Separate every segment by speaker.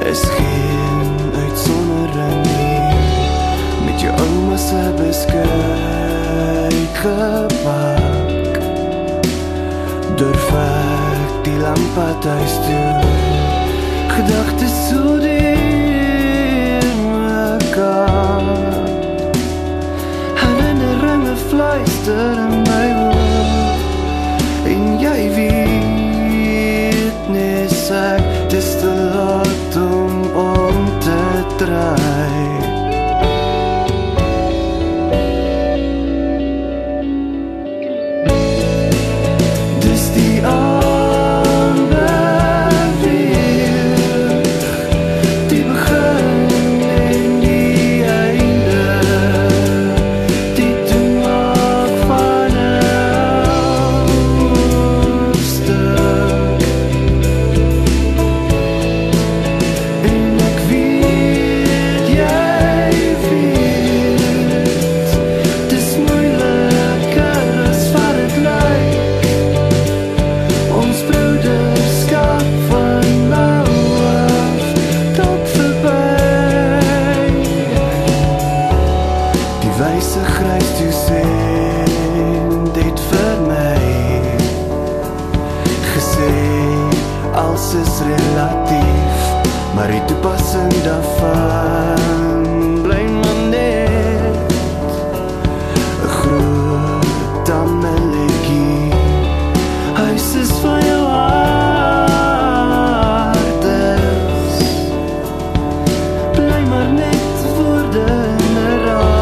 Speaker 1: is geen uitsondering nie. Met jou ouma se beskuit gebak, durf ek die lamp huis toe. Gedagtes so deur mekaar, herinneringe fluister in my oor, en jy weet nes ek, dis te laat om te draai. Dis die wyse Christus het vir my gesê, alles is relatief, maar die toepassing daarvan bly maar net 'n groot dammeletjie. Huis is van jou hart is, bly maar net woorde in 'n raam.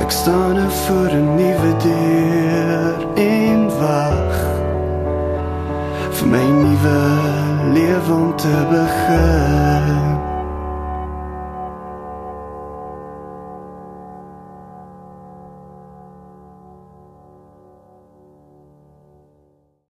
Speaker 1: Ek staan nou voor 'n nuwe deur en wag vir my nuwe lewe om te begin.